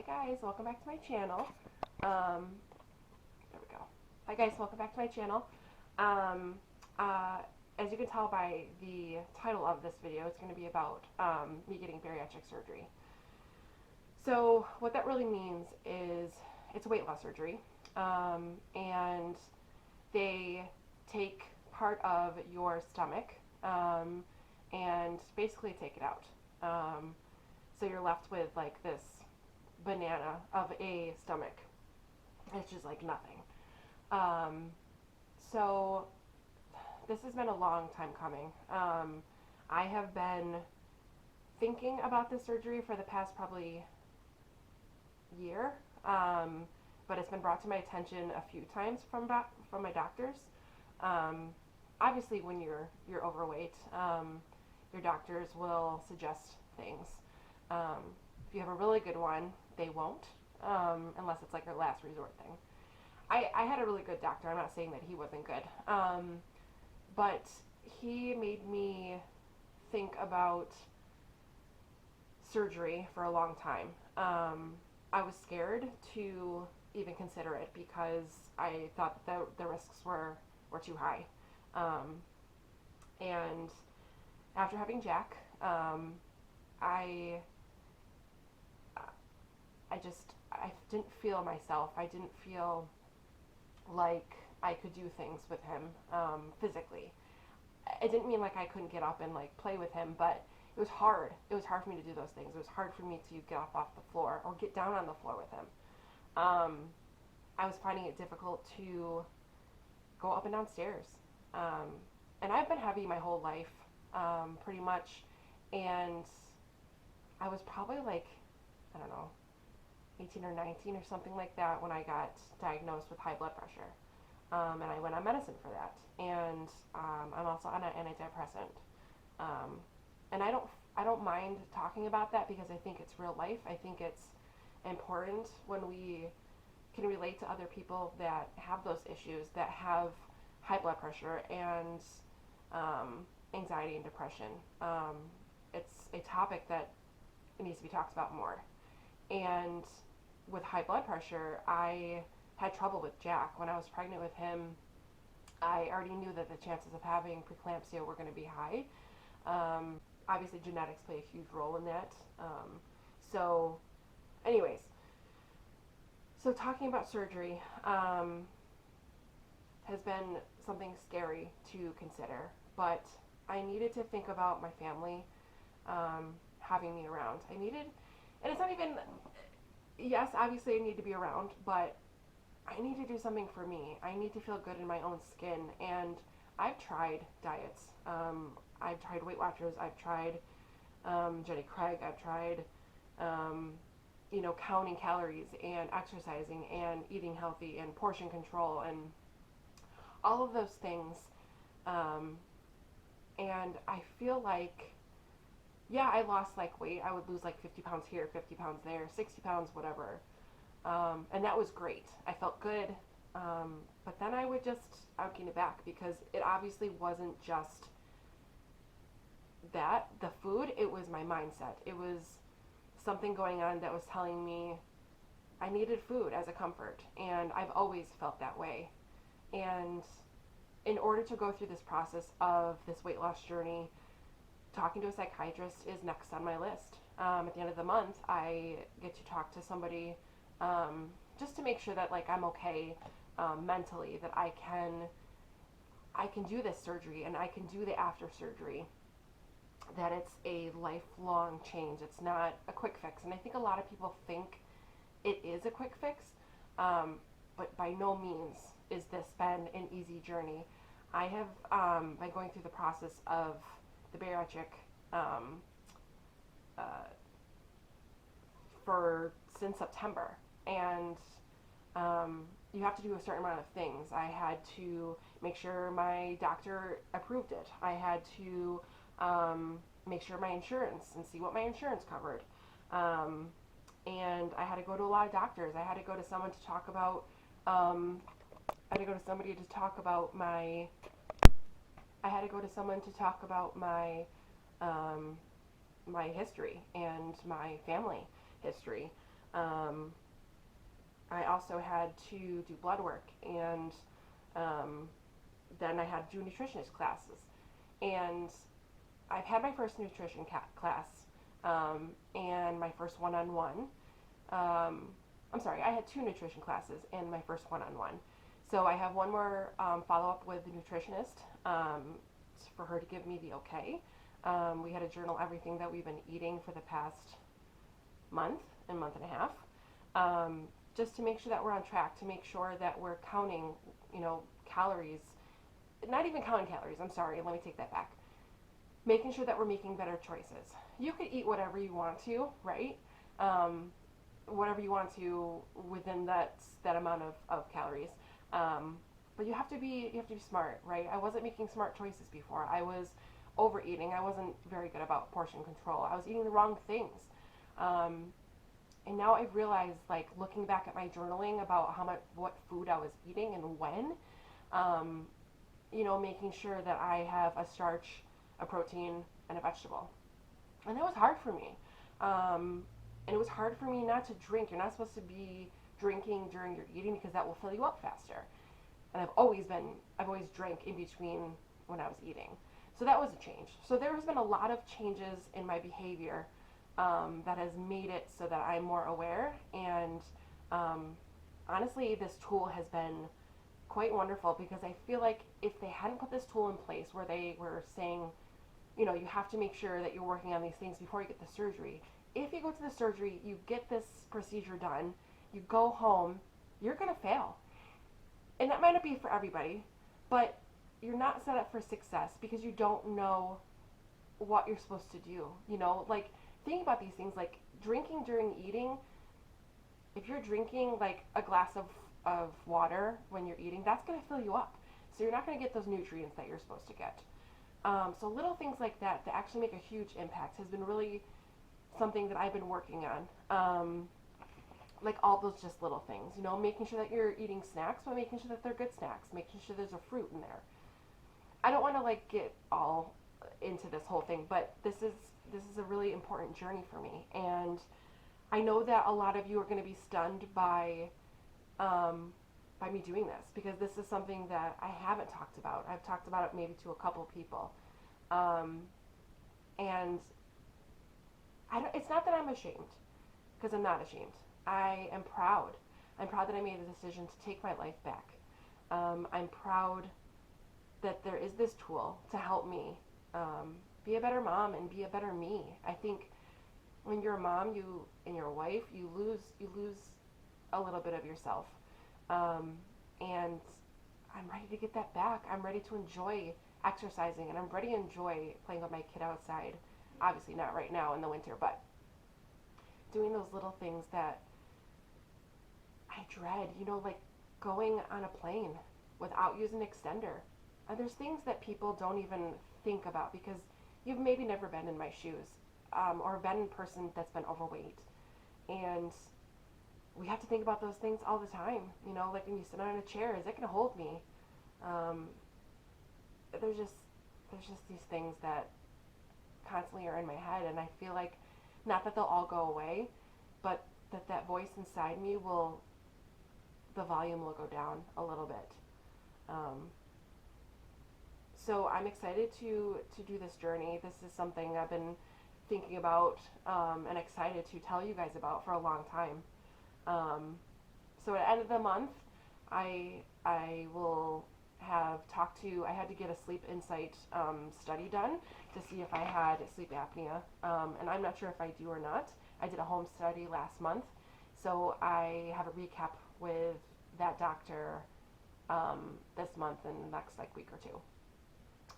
guys, welcome back to my channel. Um, there we go. Hi guys, welcome back to my channel. Um, uh, as you can tell by the title of this video, it's going to be about me getting bariatric surgery. So what that really means is it's a weight loss surgery, and they take part of your stomach and basically take it out. So you're left with like this banana of a stomach. It's just like nothing. Um, so this has been a long time coming. I have been thinking about this surgery for the past probably year, but it's been brought to my attention a few times from my doctors. Um, Obviously, when you're overweight, your doctors will suggest things. If you have a really good one, they won't, unless it's like a last resort thing. I had a really good doctor. I'm not saying that he wasn't good, but he made me think about surgery for a long time. I was scared to even consider it because I thought that the risks were too high. And after having Jack, I I didn't feel myself. I didn't feel like I could do things with him physically. It didn't mean like I couldn't get up and like play with him, but it was hard. It was hard for me to do those things. It was hard for me to get up off the floor or get down on the floor with him. I was finding it difficult to go up and down stairs. And I've been heavy my whole life, pretty much. And I was probably like, I don't know, 18 or 19 or something like that when I got diagnosed with high blood pressure. And I went on medicine for that. And I'm also on an antidepressant. And I don't mind talking about that because I think it's real life. I think it's important when we can relate to other people that have those issues, that have high blood pressure and anxiety and depression. It's a topic that needs to be talked about more. And with high blood pressure, I had trouble with Jack. When I was pregnant with him, I already knew that the chances of having preeclampsia were going to be high. Obviously, genetics play a huge role in that. So, anyways, so talking about surgery has been something scary to consider, but I needed to think about my family having me around. I needed, and it's not even, yes, obviously I need to be around, but I need to do something for me. I need to feel good in my own skin, and I've tried diets. I've tried Weight Watchers. I've tried Jenny Craig. I've tried, counting calories and exercising and eating healthy and portion control and all of those things. And I feel like, yeah, I lost like weight. I would lose like 50 pounds here, 50 pounds there, 60 pounds, whatever. And that was great. I felt good. But then I would gain it back because it obviously wasn't just that, the food, it was my mindset. It was something going on that was telling me I needed food as a comfort. And I've always felt that way. And in order to go through this process of this weight loss journey, talking to a psychiatrist is next on my list. At the end of the month, I get to talk to somebody just to make sure that like I'm okay mentally, that I can do this surgery and I can do the after surgery, that it's a lifelong change. It's not a quick fix. And I think a lot of people think it is a quick fix, but by no means is this been an easy journey. I have been going through the process of the bariatric since September, and you have to do a certain amount of things. I had to make sure my doctor approved it. I had to make sure my insurance and see what my insurance covered. And I had to go to a lot of doctors. I had to go to someone to talk about I had to go to somebody to talk about my my history and my family history. Um, I also had to do blood work, and um, then I had to do nutritionist classes. And I've had my first nutrition class and my first one-on-one. I'm sorry, I had two nutrition classes and my first one-on-one. So I have one more follow-up with the nutritionist for her to give me the okay. We had to journal everything that we've been eating for the past month and month and a half, just to make sure that we're on track, to make sure that we're counting, calories, not even counting calories, I'm sorry, let me take that back. Making sure that we're making better choices. You could eat whatever you want to, right? Um, Whatever you want to within that amount of calories. But you have to be smart, right? I wasn't making smart choices before. I was overeating. I wasn't very good about portion control. I was eating the wrong things. Um, and now I've realized, like looking back at my journaling about what food I was eating and when, um, making sure that I have a starch, a protein, and a vegetable. And that was hard for me. Um, and it was hard for me not to drink. You're not supposed to be drinking during your eating because that will fill you up faster. And I've always drank in between when I was eating. So that was a change. So there has been a lot of changes in my behavior that has made it so that I'm more aware. And um, honestly, this tool has been quite wonderful because I feel like if they hadn't put this tool in place where they were saying, you have to make sure that you're working on these things before you get the surgery. If you go to the surgery, you get this procedure done, you go home, you're going to fail. And that might not be for everybody, but you're not set up for success because you don't know what you're supposed to do. Like think about these things like drinking during eating. If you're drinking like a glass of water when you're eating, that's going to fill you up. So you're not going to get those nutrients that you're supposed to get. So little things like that actually make a huge impact has been really something that I've been working on. Like all those just little things, making sure that you're eating snacks, but making sure that they're good snacks, making sure there's a fruit in there. I don't want to like get all into this whole thing, but this is a really important journey for me, and I know that a lot of you are going to be stunned um, by me doing this because this is something that I haven't talked about. I've talked about it maybe to a couple people, um, and it's not that I'm ashamed because I'm not ashamed. I am proud. I'm proud that I made the decision to take my life back. I'm proud that there is this tool to help me be a better mom and be a better me. I think when you're a mom, you and your wife, you lose a little bit of yourself, and I'm ready to get that back. I'm ready to enjoy exercising, and I'm ready to enjoy playing with my kid outside. Obviously, not right now in the winter, but doing those little things that I dread, like going on a plane without using an extender. And there's things that people don't even think about because you've maybe never been in my shoes or been a person that's been overweight. And we have to think about those things all the time. Like when you sit on a chair, is it going to hold me? Um, there's just these things that constantly are in my head, and I feel like not that they'll all go away, but that voice inside me the volume will go down a little bit. Um, so I'm excited to do this journey. This is something I've been thinking about and excited to tell you guys about for a long time. So at the end of the month, I will I had to get a sleep insight study done to see if I had sleep apnea, and I'm not sure if I do or not. I did a home study last month, so I have a recap with that doctor this month and the next week or two.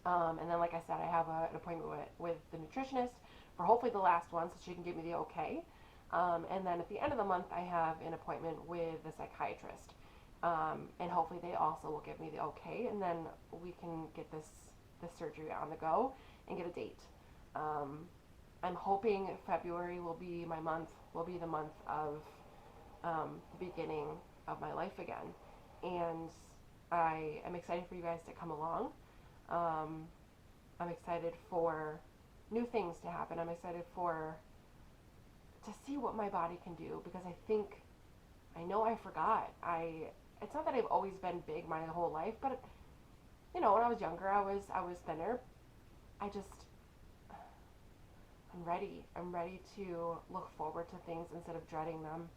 And then, like I said, I have an appointment with the nutritionist for hopefully the last one, so she can give me the okay. And then at the end of the month, I have an appointment with the psychiatrist. And hopefully they also will give me the okay, and then we can get this surgery on the go and get a date. I'm hoping February will be the month of the beginning of my life again. And I am excited for you guys to come along. I'm excited for new things to happen. I'm excited to see what my body can do, because I know I forgot. It's not that I've always been big my whole life, but when I was younger, I was thinner. I just I'm ready. I'm ready to look forward to things instead of dreading them.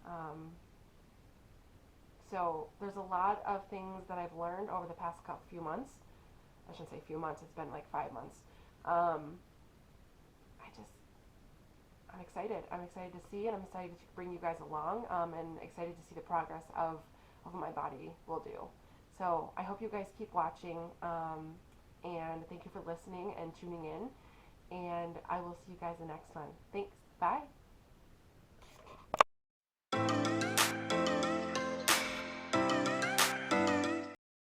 Um, so there's a lot of things that I've learned over the past few months. I shouldn't say few months. It's been like 5 months. Um, I just I'm excited. I'm excited to see, and I'm excited to bring you guys along, and excited to see the progress of what my body will do. So I hope you guys keep watching, and thank you for listening and tuning in. And I will see you guys in the next one. Thanks. Bye.